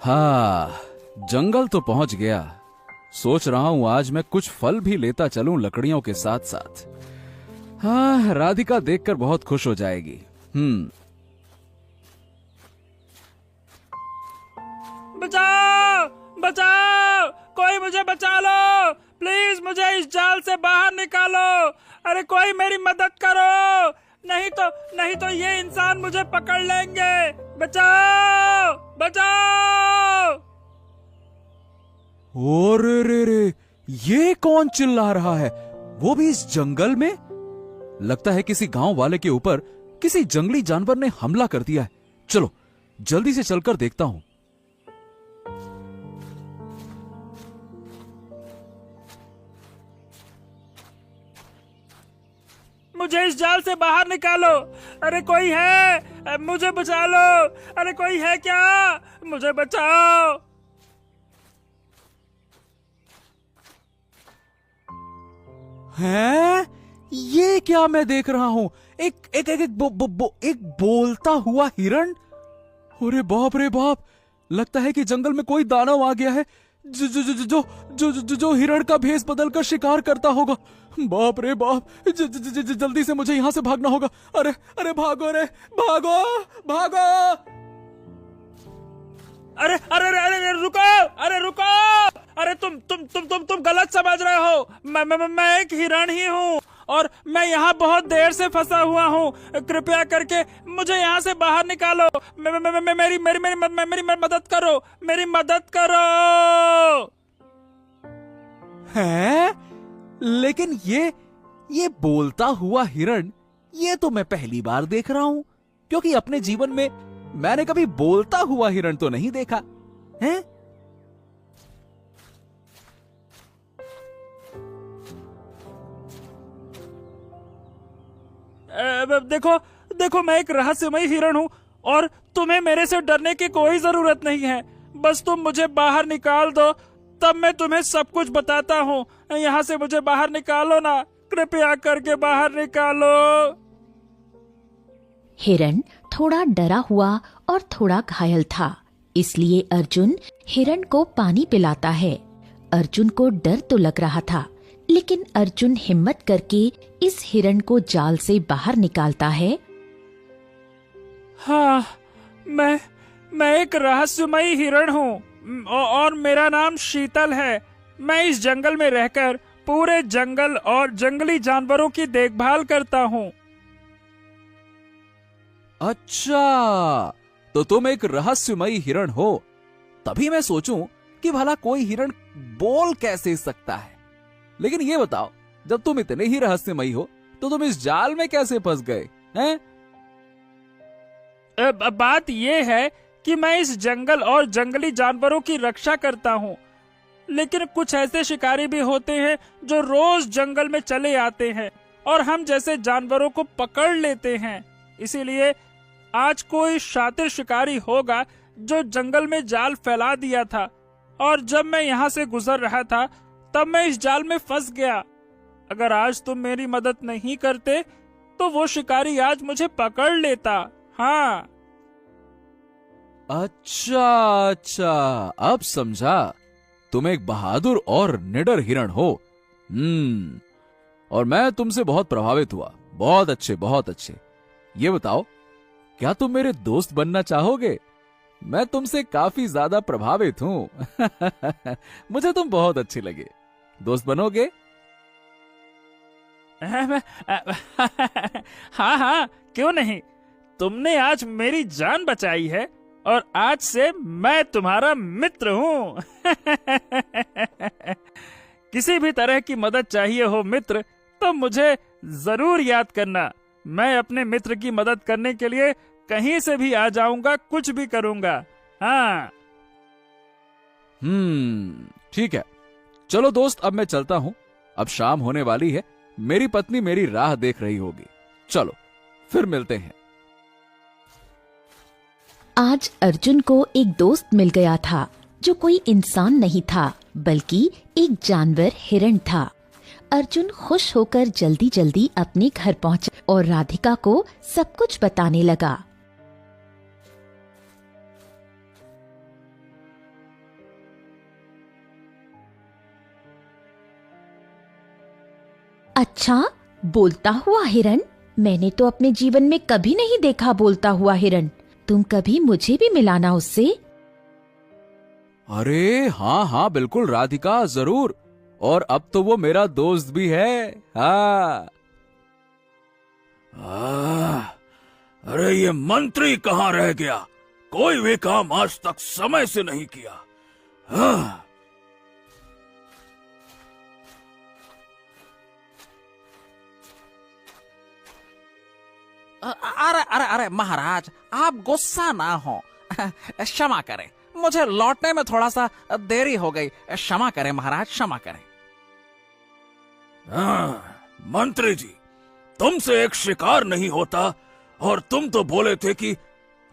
हाँ, जंगल तो पहुंच गया। सोच रहा हूं आज मैं कुछ फल भी लेता चलूं लकड़ियों के साथ साथ। हाँ, राधिका देखकर बहुत खुश हो जाएगी। बचाओ बचाओ, कोई मुझे बचा लो प्लीज, मुझे इस जाल से बाहर निकालो। अरे कोई मेरी मदद करो, नहीं तो ये इंसान मुझे पकड़ लेंगे। बचाओ बचाओ। ओरे रे रे, ये कौन चिल्ला रहा है, वो भी इस जंगल में? लगता है किसी गांव वाले के ऊपर किसी जंगली जानवर ने हमला कर दिया है। चलो जल्दी से चलकर देखता हूं। मुझे इस जाल से बाहर निकालो। अरे कोई है, मुझे बचा लो। अरे कोई है क्या, मुझे बचाओ। हैं? ये क्या मैं देख रहा हूं? एक बोलता हुआ हिरण। अरे बाप रे बाप, लगता है कि जंगल में कोई दानव आ गया है जो हिरण का भेष बदलकर शिकार करता होगा। बाप रे बाप, जल्दी से मुझे यहां से भागना होगा। अरे भागो रे, भागो भागो। अरे रुको, अरे रुको। अरे तुम गलत समझ रहे हो। मैं एक हिरण ही हूँ और मैं यहाँ बहुत देर से फंसा हुआ हूँ। कृपया करके मुझे यहाँ से बाहर निकालो। मेरी मदद करो, मेरी मदद करो। हैं? लेकिन ये बोलता हुआ हिरण, ये तो मैं पहली बार देख रहा हूं, क्योंकि अपने जीवन में मैंने कभी बोलता हुआ हिरण तो नहीं देखा है। देखो मैं एक रहस्यमयी हिरण हूँ और तुम्हें मेरे से डरने की कोई जरूरत नहीं है। बस तुम मुझे बाहर निकाल दो, तब मैं तुम्हें सब कुछ बताता हूँ। यहाँ से मुझे बाहर निकालो ना, कृपया करके बाहर निकालो। हिरण थोड़ा डरा हुआ और थोड़ा घायल था, इसलिए अर्जुन हिरण को पानी पिलाता है। अर्जुन को डर तो लग रहा था, लेकिन अर्जुन हिम्मत करके इस हिरण को जाल से बाहर निकालता है। हाँ, मैं एक रहस्यमयी हिरण हूँ और मेरा नाम शीतल है। मैं इस जंगल में रहकर पूरे जंगल और जंगली जानवरों की देखभाल करता हूँ। अच्छा, तो तुम एक रहस्यमयी हिरण हो। तभी मैं सोचूं कि भला कोई हिरण बोल कैसे सकता है। लेकिन ये बताओ, जब तुम इतने ही रहस्यमयी हो तो तुम इस जाल में कैसे फंस गए हैं? बात यह है कि मैं इस जंगल और जंगली जानवरों की रक्षा करता हूँ, लेकिन कुछ ऐसे शिकारी भी होते हैं जो रोज जंगल में चले आते हैं और हम जैसे जानवरों को पकड़ लेते हैं। इसीलिए आज कोई शातिर शिकारी होगा जो जंगल में जाल फैला दिया था, और जब मैं यहाँ से गुजर रहा था तब मैं इस जाल में फंस गया। अगर आज तुम मेरी मदद नहीं करते तो वो शिकारी आज मुझे पकड़ लेता। हाँ। अच्छा, अब समझा। तुम एक बहादुर और निडर हिरण हो। और मैं तुमसे बहुत प्रभावित हुआ। बहुत अच्छे, बहुत अच्छे। ये बताओ, क्या तुम मेरे दोस्त बनना चाहोगे? मैं तुमसे काफी ज्यादा प्रभावित हूँ। मुझे तुम बहुत अच्छे लगे। दोस्त बनोगे? हाँ, क्यों नहीं। तुमने आज मेरी जान बचाई है और आज से मैं तुम्हारा मित्र हूँ। किसी भी तरह की मदद चाहिए हो मित्र, तो मुझे जरूर याद करना। मैं अपने मित्र की मदद करने के लिए कहीं से भी आ जाऊंगा, कुछ भी करूंगा। हाँ। ठीक है। चलो दोस्त, अब मैं चलता हूं। अब शाम होने वाली है, मेरी पत्नी मेरी राह देख रही होगी। चलो फिर मिलते हैं। आज अर्जुन को एक दोस्त मिल गया था, जो कोई इंसान नहीं था बल्कि एक जानवर हिरण था। अर्जुन खुश होकर जल्दी जल्दी अपने घर पहुंचा और राधिका को सब कुछ बताने लगा। अच्छा, बोलता हुआ हिरन? मैंने तो अपने जीवन में कभी नहीं देखा बोलता हुआ हिरन। तुम कभी मुझे भी मिलाना उससे। अरे हाँ हाँ बिल्कुल राधिका, जरूर। और अब तो वो मेरा दोस्त भी है। हाँ। अरे ये मंत्री कहाँ रह गया? कोई भी काम आज तक समय से नहीं किया। हाँ। अरे अरे अरे महाराज, आप गुस्सा ना हो। क्षमा करें, मुझे लौटने में थोड़ा सा देरी हो गई। क्षमा करें महाराज, क्षमा करें। मंत्री जी, तुमसे एक शिकार नहीं होता और तुम तो बोले थे कि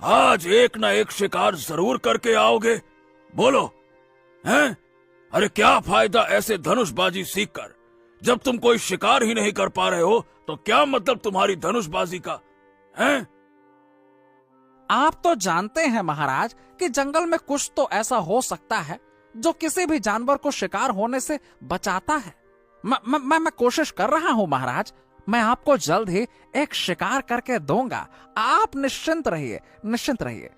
आज एक ना एक शिकार जरूर करके आओगे। बोलो, हैं? अरे क्या फायदा ऐसे धनुषबाजी सीखकर जब तुम कोई शिकार ही नहीं कर पा रहे हो? तो क्या मतलब तुम्हारी धनुषबाजी का, हैं? आप तो जानते हैं महाराज कि जंगल में कुछ तो ऐसा हो सकता है जो किसी भी जानवर को शिकार होने से बचाता है। मैं कोशिश कर रहा हूं महाराज। मैं आपको जल्द ही एक शिकार करके दूंगा। आप निश्चिंत रहिए, निश्चिंत रहिए।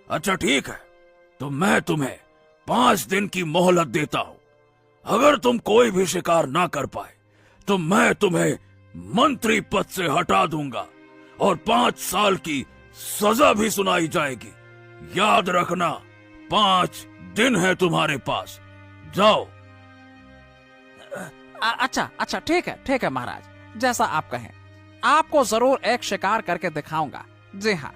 अच्छा ठीक है, तो मैं तुम्हें 5 दिन की मोहलत देता हूं। अगर तुम कोई भी शिकार ना कर पाए तो मैं तुम्हें मंत्री पद से हटा दूंगा और 5 साल की सजा भी सुनाई जाएगी। याद रखना, 5 दिन है तुम्हारे पास। जाओ। अच्छा ठीक है महाराज, जैसा आप कहें। आपको जरूर एक शिकार करके दिखाऊंगा। जी हाँ।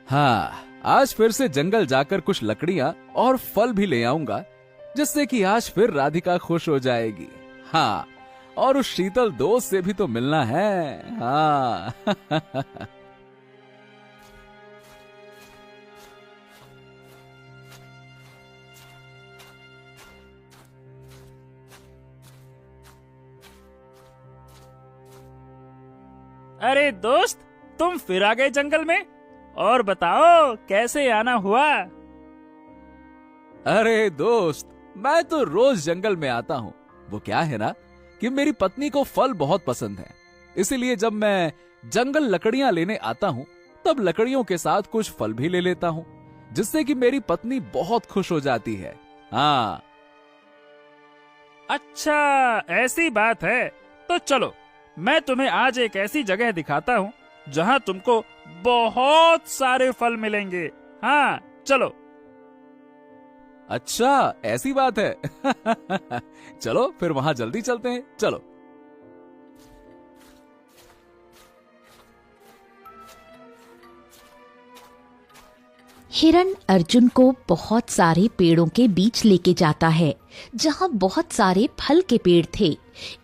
हाँ, आज फिर से जंगल जाकर कुछ लकड़ियां और फल भी ले आऊंगा, जिससे कि आज फिर राधिका खुश हो जाएगी। हाँ, और उस शीतल दोस्त से भी तो मिलना है। हाँ। अरे दोस्त, तुम फिर आ गए जंगल में। और बताओ कैसे आना हुआ? अरे दोस्त, मैं तो रोज जंगल में आता हूँ। वो क्या है ना कि मेरी पत्नी को फल बहुत पसंद है, इसीलिए जब मैं जंगल लकड़ियां लेने आता हूँ तब लकड़ियों के साथ कुछ फल भी ले लेता हूँ, जिससे कि मेरी पत्नी बहुत खुश हो जाती है। हाँ। अच्छा, ऐसी बात है। तो चलो, मैं तुम्हें आज एक ऐसी जगह दिखाता हूँ जहाँ तुमको बहुत सारे फल मिलेंगे। हाँ, चलो। अच्छा, ऐसी बात है। चलो फिर वहां जल्दी चलते हैं। चलो। हिरन अर्जुन को बहुत सारे पेड़ों के बीच लेके जाता है, जहाँ बहुत सारे फल के पेड़ थे।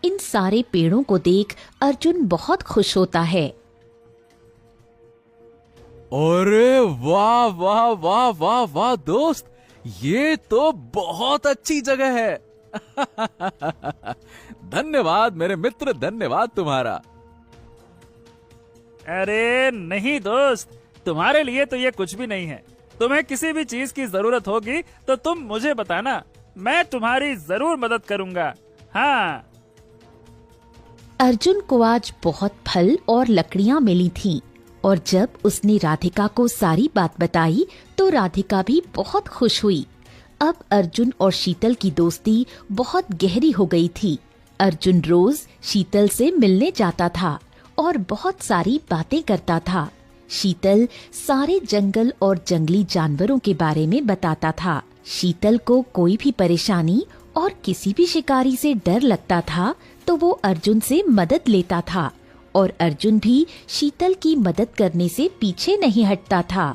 इन सारे पेड़ों को देख अर्जुन बहुत खुश होता है। अरे वाह वाह वाह वाह वाह दोस्त, ये तो बहुत अच्छी जगह है। धन्यवाद मेरे मित्र, धन्यवाद तुम्हारा। अरे नहीं दोस्त, तुम्हारे लिए तो ये कुछ भी नहीं है। तुम्हें किसी भी चीज की जरूरत होगी तो तुम मुझे बताना, मैं तुम्हारी जरूर मदद करूंगा। हाँ। अर्जुन को आज बहुत फल और लकड़ियां मिली थीं, और जब उसने राधिका को सारी बात बताई तो राधिका भी बहुत खुश हुई। अब अर्जुन और शीतल की दोस्ती बहुत गहरी हो गई थी। अर्जुन रोज शीतल से मिलने जाता था और बहुत सारी बातें करता था। शीतल सारे जंगल और जंगली जानवरों के बारे में बताता था। शीतल को कोई भी परेशानी और किसी भी शिकारी से डर लगता था तो वो अर्जुन से मदद लेता था, और अर्जुन भी शीतल की मदद करने से पीछे नहीं हटता था।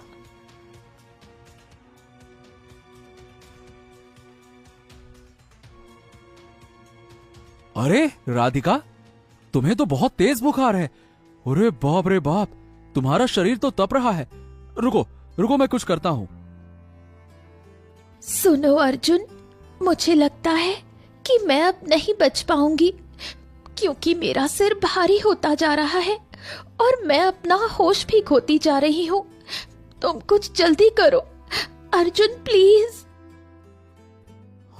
अरे राधिका, तुम्हें तो बहुत तेज बुखार है। अरे बाप रे बाप, तुम्हारा शरीर तो तप रहा है। रुको रुको, मैं कुछ करता हूँ। सुनो अर्जुन, मुझे लगता है कि मैं अब नहीं बच पाऊंगी, क्योंकि मेरा सिर भारी होता जा रहा है और मैं अपना होश भी खोती जा रही हूँ। तुम कुछ जल्दी करो अर्जुन, प्लीज।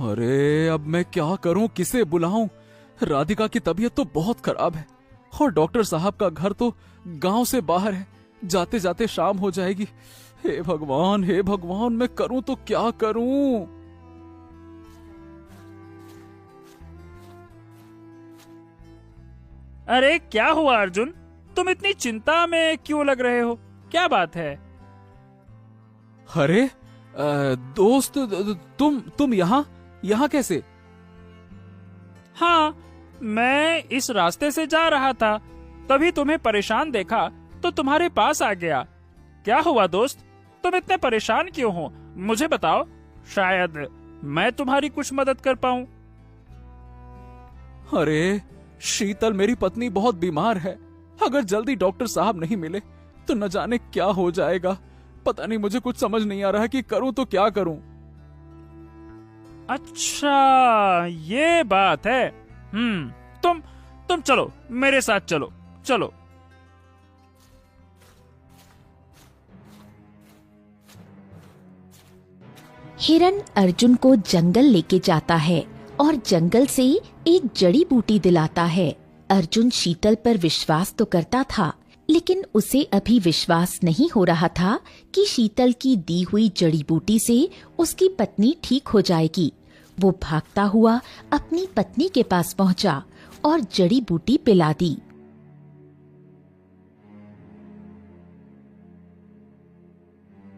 अरे अब मैं क्या करूं, किसे बुलाऊं? राधिका की तबीयत तो बहुत खराब है और डॉक्टर साहब का घर तो गांव से बाहर है। जाते जाते शाम हो जाएगी। हे भगवान, मैं करूं तो क्या करूं? अरे क्या हुआ अर्जुन, तुम इतनी चिंता में क्यों लग रहे हो? क्या बात है? अरे दोस्त, तुम यहाँ कैसे? हाँ, मैं इस रास्ते से जा रहा था, तभी तुम्हें परेशान देखा तो तुम्हारे पास आ गया। क्या हुआ दोस्त, तुम इतने परेशान क्यों हो? मुझे बताओ, शायद मैं तुम्हारी कुछ मदद कर पाऊं। अरे शीतल, मेरी पत्नी बहुत बीमार है। अगर जल्दी डॉक्टर साहब नहीं मिले तो न जाने क्या हो जाएगा। पता नहीं, मुझे कुछ समझ नहीं आ रहा कि करूं तो क्या करूं। अच्छा, ये बात है। तुम चलो, मेरे साथ चलो। हिरण अर्जुन को जंगल लेके जाता है और जंगल से एक जड़ी बूटी दिलाता है। अर्जुन शीतल पर विश्वास तो करता था, लेकिन उसे अभी विश्वास नहीं हो रहा था कि शीतल की दी हुई जड़ी बूटी से उसकी पत्नी ठीक हो जाएगी। वो भागता हुआ अपनी पत्नी के पास पहुंचा और जड़ी बूटी पिला दी।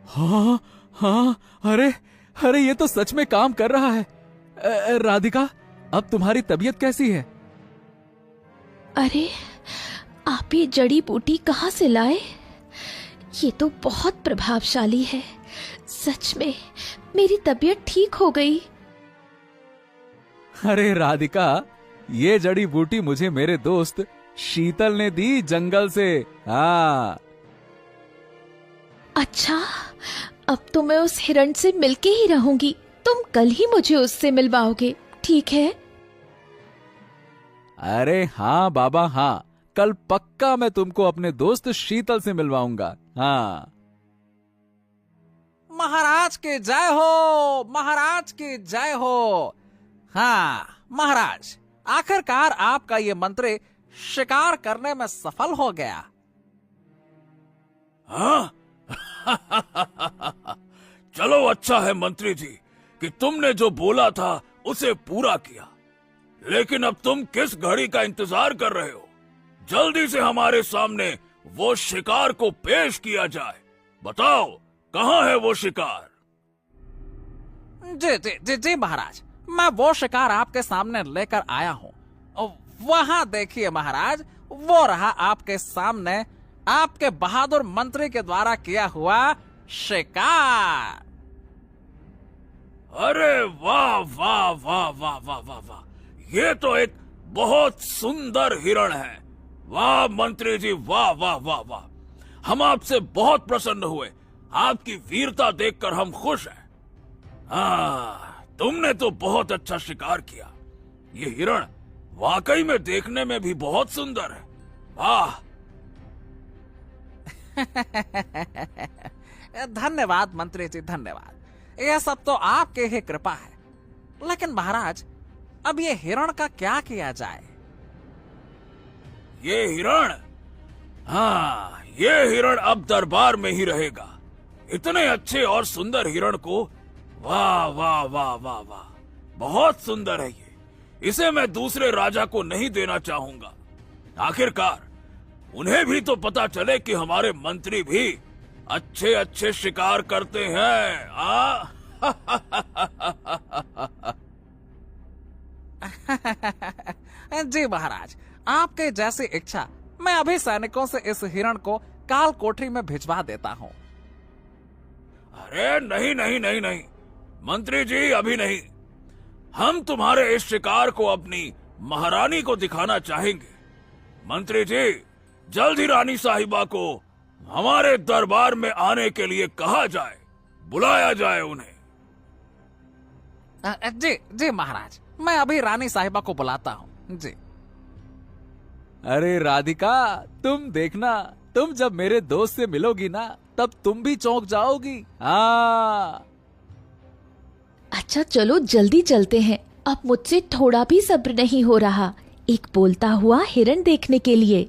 हाँ, अरे ये तो सच में काम कर रहा है। राधिका, अब तुम्हारी तबीयत कैसी है? अरे आप ये जड़ी बूटी कहाँ से लाए? ये तो बहुत प्रभावशाली है। सच में मेरी तबीयत ठीक हो गई। अरे राधिका, ये जड़ी बूटी मुझे मेरे दोस्त शीतल ने दी जंगल से। हाँ। अच्छा, अब तो मैं उस हिरण से मिलके ही रहूंगी। तुम कल ही मुझे उससे मिलवाओगे, ठीक है? अरे हाँ बाबा, हाँ, कल पक्का मैं तुमको अपने दोस्त शीतल से मिलवाऊंगा। हाँ। महाराज की जय हो, महाराज की जय हो। हाँ महाराज, आखिरकार आपका ये मंत्री शिकार करने में सफल हो गया। हाँ? चलो, अच्छा है मंत्री जी कि तुमने जो बोला था उसे पूरा किया। लेकिन अब तुम किस घड़ी का इंतजार कर रहे हो? जल्दी से हमारे सामने वो शिकार को पेश किया जाए। बताओ, कहाँ है वो शिकार? जी महाराज, मैं वो शिकार आपके सामने लेकर आया हूँ। वहाँ देखिए महाराज, वो रहा आपके सामने आपके बहादुर मंत्री के द्वारा किया हुआ शिकार। अरे वाह वाह वाह वाह वाह वाह वाह, ये तो एक बहुत सुंदर हिरण है। वाह मंत्री जी, वाह वाह वाह वाह, हम आपसे बहुत प्रसन्न हुए। आपकी वीरता देखकर हम खुश हैं। हाँ, तुमने तो बहुत अच्छा शिकार किया। ये हिरण वाकई में देखने में भी बहुत सुंदर है। वाह। धन्यवाद मंत्री जी, धन्यवाद। यह सब तो आपके ही कृपा है। लेकिन महाराज, अब ये हिरण का क्या किया जाए? ये हिरण? हाँ, ये हिरण अब दरबार में ही रहेगा। इतने अच्छे और सुंदर हिरण को, वाह वाह वाह वाह वाह, बहुत सुंदर है ये। इसे मैं दूसरे राजा को नहीं देना चाहूंगा। आखिरकार उन्हें भी तो पता चले कि हमारे मंत्री भी अच्छे अच्छे शिकार करते हैं। जी महाराज, आपके जैसी इच्छा। मैं अभी सैनिकों से इस हिरण को काल कोठरी में भिजवा देता हूँ। अरे नहीं नहीं नहीं नहीं मंत्री जी, अभी नहीं। हम तुम्हारे इस शिकार को अपनी महारानी को दिखाना चाहेंगे। मंत्री जी, जल्द ही रानी साहिबा को हमारे दरबार में आने के लिए कहा जाए, बुलाया जाए उन्हें। जी जी महाराज, मैं अभी रानी साहिबा को बुलाता हूँ। जी। अरे राधिका, तुम देखना, तुम जब मेरे दोस्त से मिलोगी ना, तब तुम भी चौंक जाओगी। हाँ। अच्छा चलो जल्दी चलते हैं, अब मुझसे थोड़ा भी सब्र नहीं हो रहा एक बोलता हुआ हिरण देखने के लिए।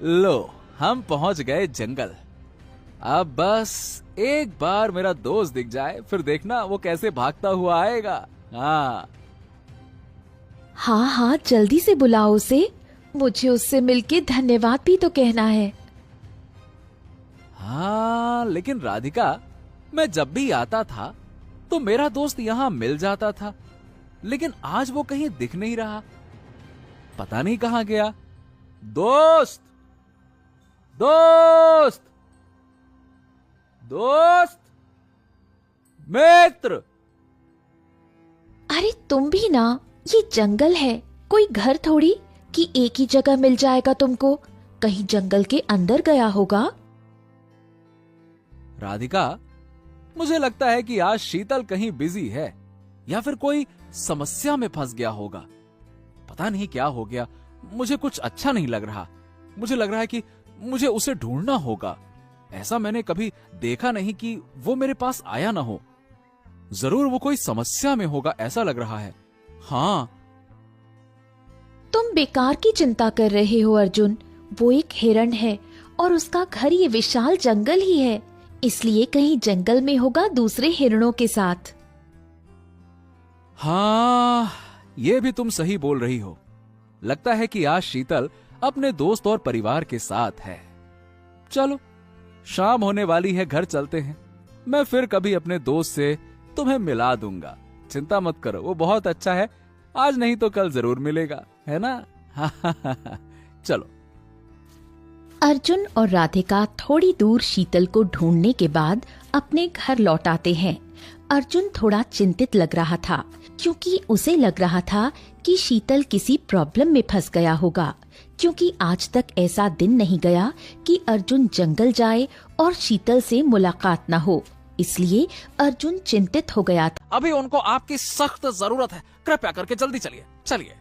लो, हम पहुंच गए जंगल। अब बस एक बार मेरा दोस्त दिख जाए, फिर देखना वो कैसे भागता हुआ आएगा। हाँ। हाँ हाँ जल्दी से बुलाओ उसे, मुझे उससे मिलके धन्यवाद भी तो कहना है। हाँ, लेकिन राधिका, मैं जब भी आता था तो मेरा दोस्त यहां मिल जाता था, लेकिन आज वो कहीं दिख नहीं रहा। पता नहीं कहां गया। दोस्त, दोस्त, दोस्त, मित्र। अरे तुम भी ना, ये जंगल है, कोई घर थोड़ी कि एक ही जगह मिल जाएगा तुमको। कहीं जंगल के अंदर गया होगा। राधिका, मुझे लगता है कि आज शीतल कहीं बिजी है या फिर कोई समस्या में फंस गया होगा। पता नहीं क्या हो गया, मुझे कुछ अच्छा नहीं लग रहा। मुझे लग रहा है कि मुझे उसे ढूंढना होगा। ऐसा मैंने कभी देखा नहीं कि वो मेरे पास आया ना हो। जरूर वो कोई समस्या में होगा, ऐसा लग रहा है। हाँ। तुम बेकार की चिंता कर रहे हो अर्जुन, वो एक हिरण है और उसका घर ये विशाल जंगल ही है, इसलिए कहीं जंगल में होगा दूसरे हिरणों के साथ। हाँ, ये भी तुम सही बोल रही हो। लगता है कि आज शीतल अपने दोस्त और परिवार के साथ है। चलो, शाम होने वाली है, घर चलते हैं। मैं फिर कभी अपने दोस्त से तुम्हें मिला दूंगा, चिंता मत करो, वो बहुत अच्छा है। आज नहीं तो कल जरूर मिलेगा, है ना? चलो। अर्जुन और राधिका थोड़ी दूर शीतल को ढूंढने के बाद अपने घर लौट आते हैं। अर्जुन थोड़ा चिंतित लग रहा था, क्योंकि उसे लग रहा था कि शीतल किसी प्रॉब्लम में फंस गया होगा, क्योंकि आज तक ऐसा दिन नहीं गया कि अर्जुन जंगल जाए और शीतल से मुलाकात न हो। इसलिए अर्जुन चिंतित हो गया था। अभी उनको आपकी सख्त जरूरत है, कृपया करके जल्दी चलिए, चलिए।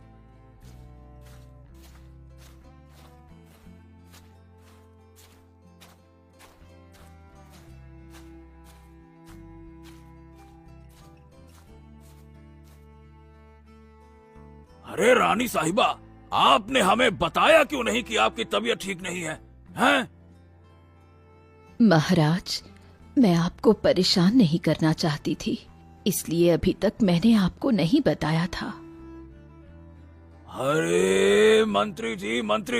अरे रानी साहिबा, आपने हमें बताया क्यों नहीं कि आपकी तबीयत ठीक नहीं है? हैं? महाराज, मैं आपको परेशान नहीं करना चाहती थी, इसलिए अभी तक मैंने आपको नहीं बताया था। अरे मंत्री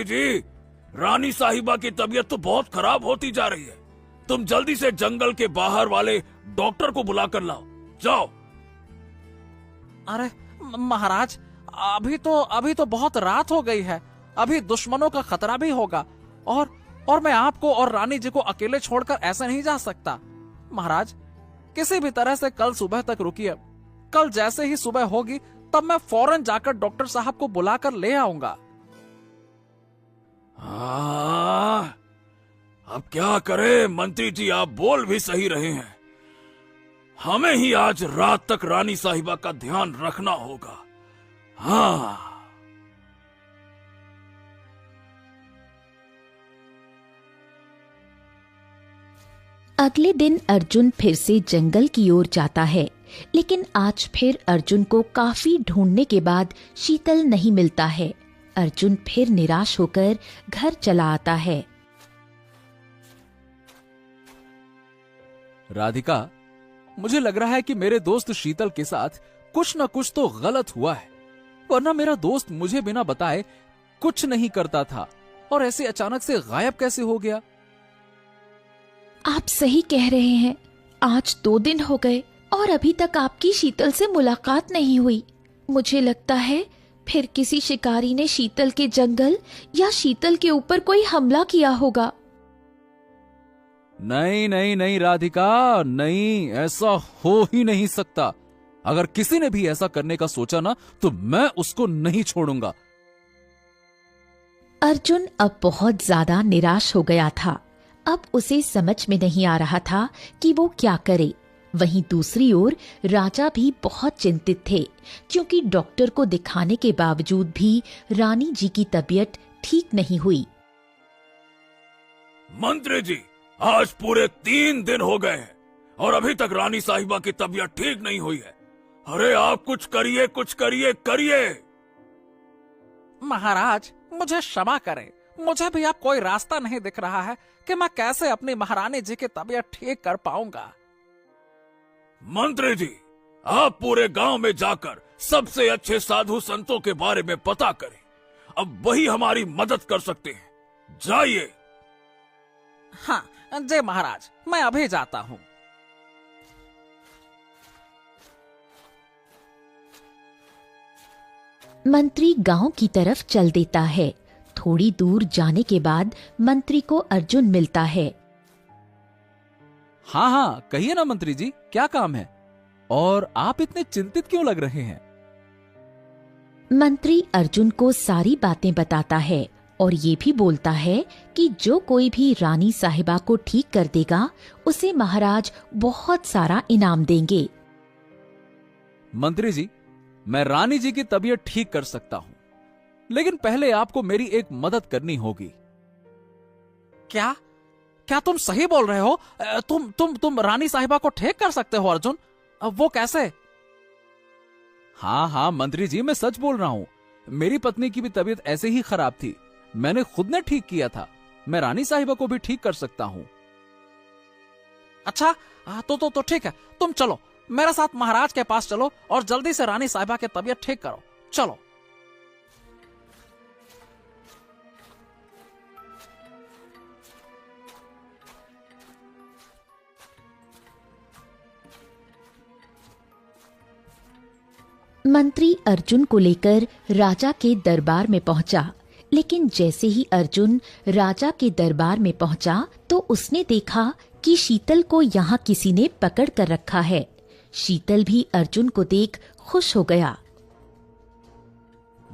जी, रानी साहिबा की तबीयत तो बहुत खराब होती जा रही है। तुम जल्दी से जंगल के बाहर वाले डॉक्टर को बुला कर लाओ, जाओ। अरे महाराज, अभी तो बहुत रात हो गई है, अभी दुश्मनों का खतरा भी होगा, और मैं आपको और रानी जी को अकेले छोड़कर ऐसे नहीं जा सकता। महाराज, किसी भी तरह से कल सुबह तक रुकिए। कल जैसे ही सुबह होगी तब मैं फौरन जाकर डॉक्टर साहब को बुलाकर ले आऊंगा। अब क्या करें मंत्री जी, आप बोल भी सही रहे हैं। हमें ही आज रात तक रानी साहिबा का ध्यान रखना होगा। हाँ। अगले दिन अर्जुन फिर से जंगल की ओर जाता है, लेकिन आज फिर अर्जुन को काफी ढूंढने के बाद शीतल नहीं मिलता है। अर्जुन फिर निराश होकर घर चला आता है। राधिका, मुझे लग रहा है कि मेरे दोस्त शीतल के साथ कुछ न कुछ तो गलत हुआ है, वरना मेरा दोस्त मुझे बिना बताए कुछ नहीं करता था और ऐसे अचानक से गायब कैसे हो गया? आप सही कह रहे हैं, आज 2 दिन हो गए और अभी तक आपकी शीतल से मुलाकात नहीं हुई। मुझे लगता है फिर किसी शिकारी ने शीतल के जंगल या शीतल के ऊपर कोई हमला किया होगा। नहीं नहीं नहीं राधिका, नहीं, ऐसा हो ही नहीं सकता। अगर किसी ने भी ऐसा करने का सोचा ना, तो मैं उसको नहीं छोड़ूंगा। अर्जुन अब बहुत ज्यादा निराश हो गया था। अब उसे समझ में नहीं आ रहा था कि वो क्या करे। वहीं दूसरी ओर राजा भी बहुत चिंतित थे, क्योंकि डॉक्टर को दिखाने के बावजूद भी रानी जी की तबीयत ठीक नहीं हुई। मंत्री जी, आज पूरे 3 दिन हो गए हैं और अभी तक रानी साहिबा की तबीयत ठीक नहीं हुई है। अरे आप कुछ करिए, कुछ करिए, करिए। महाराज, मुझे क्षमा करें, मुझे भी अब कोई रास्ता नहीं दिख रहा है कि मैं कैसे अपनी महारानी जी की तबीयत ठीक कर पाऊंगा। मंत्री जी, आप पूरे गांव में जाकर सबसे अच्छे साधु संतों के बारे में पता करें। अब वही हमारी मदद कर सकते हैं। जाइए। हाँ जय महाराज, मैं अभी जाता हूँ। मंत्री गांव की तरफ चल देता है। थोड़ी दूर जाने के बाद मंत्री को अर्जुन मिलता है। हाँ हाँ, कहिए ना मंत्री जी, क्या काम है और आप इतने चिंतित क्यों लग रहे हैं? मंत्री अर्जुन को सारी बातें बताता है और ये भी बोलता है कि जो कोई भी रानी साहिबा को ठीक कर देगा उसे महाराज बहुत सारा इनाम देंगे। मंत्री जी, मैं रानी जी की तबीयत ठीक कर सकता हूं, लेकिन पहले आपको मेरी एक मदद करनी होगी। क्या क्या तुम सही बोल रहे हो? तुम रानी साहिबा को ठीक कर सकते हो अर्जुन? वो कैसे? हाँ हाँ मंत्री जी, मैं सच बोल रहा हूँ। मेरी पत्नी की भी तबीयत ऐसे ही खराब थी, मैंने खुद ने ठीक किया था। मैं रानी साहिबा को भी ठीक कर सकता हूँ। अच्छा, तो ठीक है, तुम चलो मेरे साथ महाराज के पास चलो और जल्दी से रानी साहिबा की तबीयत ठीक करो। चलो। मंत्री अर्जुन को लेकर राजा के दरबार में पहुंचा, लेकिन जैसे ही अर्जुन राजा के दरबार में पहुंचा तो उसने देखा कि शीतल को यहाँ किसी ने पकड़ कर रखा है। शीतल भी अर्जुन को देख खुश हो गया।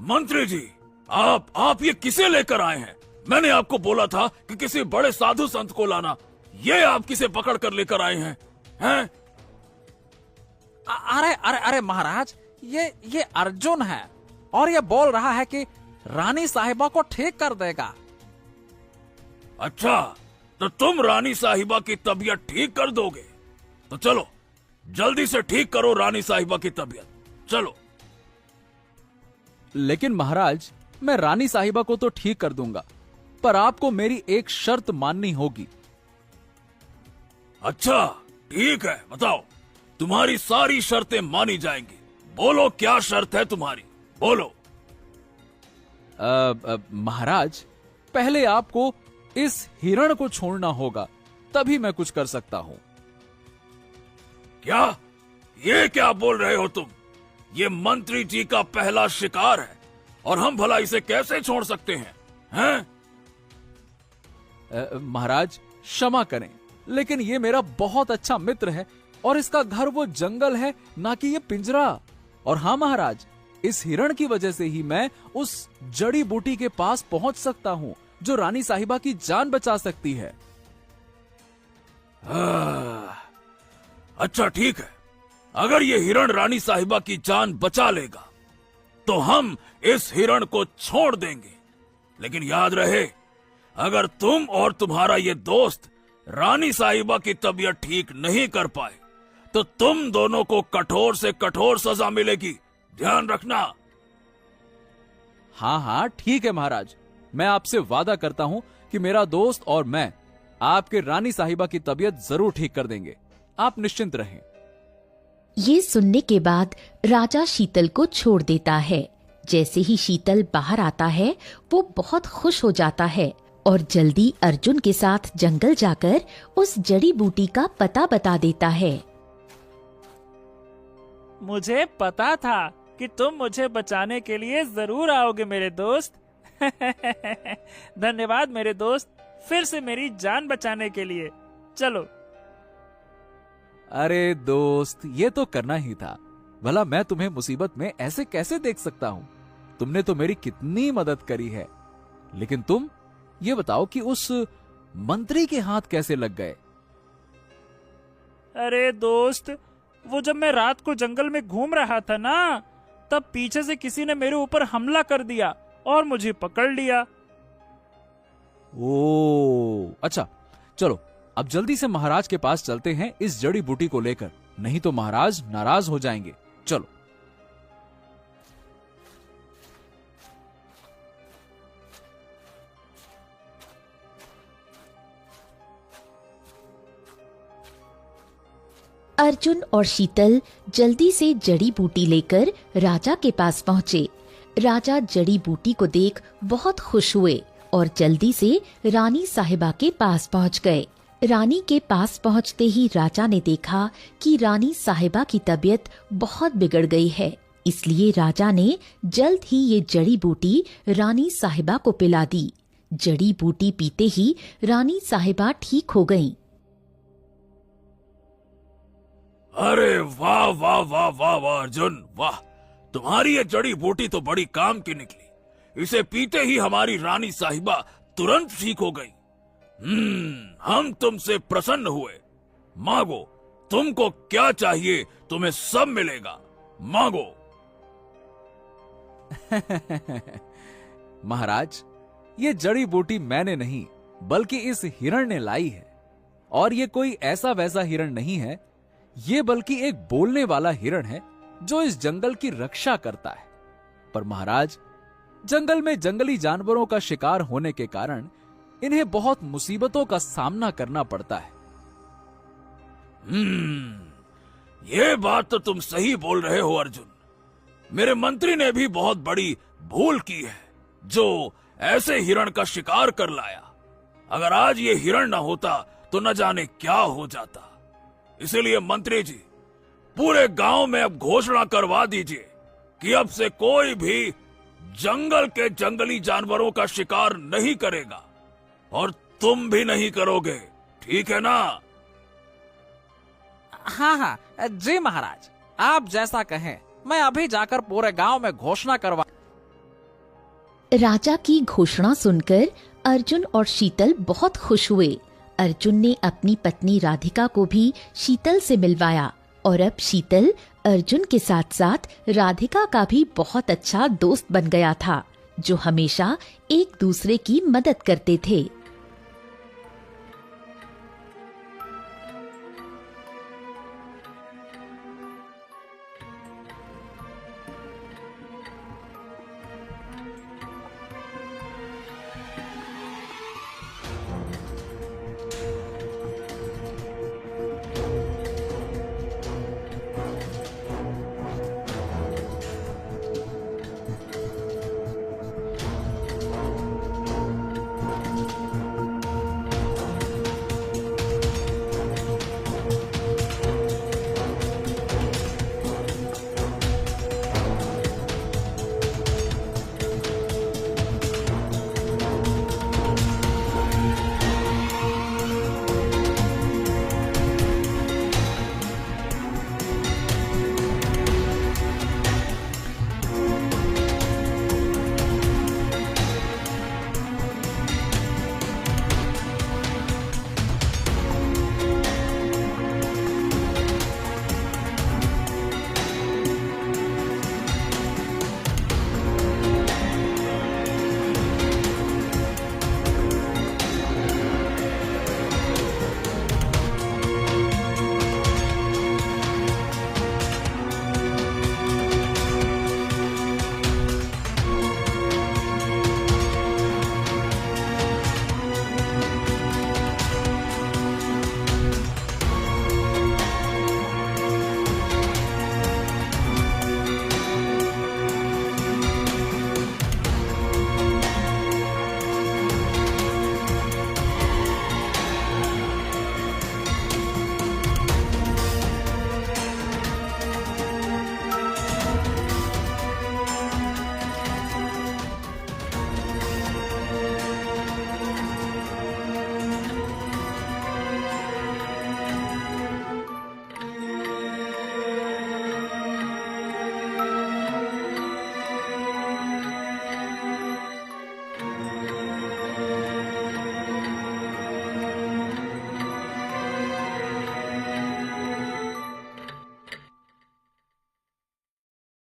मंत्री जी, आप ये किसे लेकर आए हैं? मैंने आपको बोला था कि किसी बड़े साधु संत को लाना। ये आप किसे पकड़ कर लेकर आए हैं? हैं? अरे अरे अरे महाराज, ये अर्जुन है और ये बोल रहा है कि रानी साहिबा को ठीक कर देगा। अच्छा, तो तुम रानी साहिबा की तबीयत ठीक कर दोगे? तो चलो जल्दी से ठीक करो रानी साहिबा की तबीयत, चलो। लेकिन महाराज, मैं रानी साहिबा को तो ठीक कर दूंगा, पर आपको मेरी एक शर्त माननी होगी। अच्छा ठीक है, बताओ, तुम्हारी सारी शर्तें मानी जाएंगी। बोलो क्या शर्त है तुम्हारी, बोलो। महाराज, पहले आपको इस हिरण को छोड़ना होगा, तभी मैं कुछ कर सकता हूं। क्या? ये क्या बोल रहे हो तुम? ये मंत्री जी का पहला शिकार है और हम भला इसे कैसे छोड़ सकते हैं? हैं? महाराज क्षमा करें, लेकिन ये मेरा बहुत अच्छा मित्र है और इसका घर वो जंगल है, ना कि ये पिंजरा। और हाँ महाराज, इस हिरण की वजह से ही मैं उस जड़ी बूटी के पास पहुंच सकता हूं जो रानी साहिबा की जान बचा सकती है। अच्छा ठीक है, अगर ये हिरण रानी साहिबा की जान बचा लेगा तो हम इस हिरण को छोड़ देंगे। लेकिन याद रहे, अगर तुम और तुम्हारा ये दोस्त रानी साहिबा की तबीयत ठीक नहीं कर पाए तो तुम दोनों को कठोर से कठोर सजा मिलेगी, ध्यान रखना। हाँ हाँ ठीक है महाराज, मैं आपसे वादा करता हूं कि मेरा दोस्त और मैं आपके रानी साहिबा की तबीयत जरूर ठीक कर देंगे, आप निश्चिंत रहें। ये सुनने के बाद राजा शीतल को छोड़ देता है। जैसे ही शीतल बाहर आता है वो बहुत खुश हो जाता है और जल्दी अर्जुन के साथ जंगल जाकर उस जड़ी बूटी का पता बता देता है। मुझे पता था कि तुम मुझे बचाने के लिए जरूर आओगे मेरे दोस्त। धन्यवाद मेरे दोस्त, फिर से मेरी जान बचाने के लिए। चलो। अरे दोस्त, ये तो करना ही था, भला मैं तुम्हें मुसीबत में ऐसे कैसे देख सकता हूँ? तुमने तो मेरी कितनी मदद करी है। लेकिन तुम ये बताओ कि उस मंत्री के हाथ कैसे लग गए? अरे दोस्त, वो जब मैं रात को जंगल में घूम रहा था ना, तब पीछे से किसी ने मेरे ऊपर हमला कर दिया और मुझे पकड़ लिया। ओ अच्छा, चलो अब जल्दी से महाराज के पास चलते हैं इस जड़ी बूटी को लेकर, नहीं तो महाराज नाराज हो जाएंगे। चलो। अर्जुन और शीतल जल्दी से जड़ी बूटी लेकर राजा के पास पहुँचे। राजा जड़ी बूटी को देख बहुत खुश हुए और जल्दी से रानी साहिबा के पास पहुँच गए। रानी के पास पहुँचते ही राजा ने देखा कि रानी साहिबा की तबीयत बहुत बिगड़ गई है, इसलिए राजा ने जल्द ही ये जड़ी बूटी रानी साहिबा को पिला दी। जड़ी बूटी पीते ही रानी साहिबा ठीक हो गईं। अरे वाह वाह वाह वाह वाह अर्जुन वाह, तुम्हारी ये जड़ी बूटी तो बड़ी काम की निकली। इसे पीते ही हमारी रानी साहिबा तुरंत ठीक हो गई। हम तुमसे प्रसन्न हुए। मांगो, तुमको क्या चाहिए तुम्हें सब मिलेगा, मांगो। महाराज, ये जड़ी बूटी मैंने नहीं बल्कि इस हिरण ने लाई है, और ये कोई ऐसा वैसा हिरण नहीं है, ये बल्कि एक बोलने वाला हिरण है जो इस जंगल की रक्षा करता है। पर महाराज, जंगल में जंगली जानवरों का शिकार होने के कारण इन्हें बहुत मुसीबतों का सामना करना पड़ता है। ये बात तो तुम सही बोल रहे हो अर्जुन। मेरे मंत्री ने भी बहुत बड़ी भूल की है जो ऐसे हिरण का शिकार कर लाया। अगर आज ये हिरण न होता तो न जाने क्या हो जाता। इसीलिए मंत्री जी, पूरे गांव में अब घोषणा करवा दीजिए कि अब से कोई भी जंगल के जंगली जानवरों का शिकार नहीं करेगा, और तुम भी नहीं करोगे, ठीक है ना? हाँ हाँ जी महाराज, आप जैसा कहें। मैं अभी जाकर पूरे गांव में घोषणा करवा। राजा की घोषणा सुनकर अर्जुन और शीतल बहुत खुश हुए। अर्जुन ने अपनी पत्नी राधिका को भी शीतल से मिलवाया, और अब शीतल अर्जुन के साथ साथ राधिका का भी बहुत अच्छा दोस्त बन गया था, जो हमेशा एक दूसरे की मदद करते थे।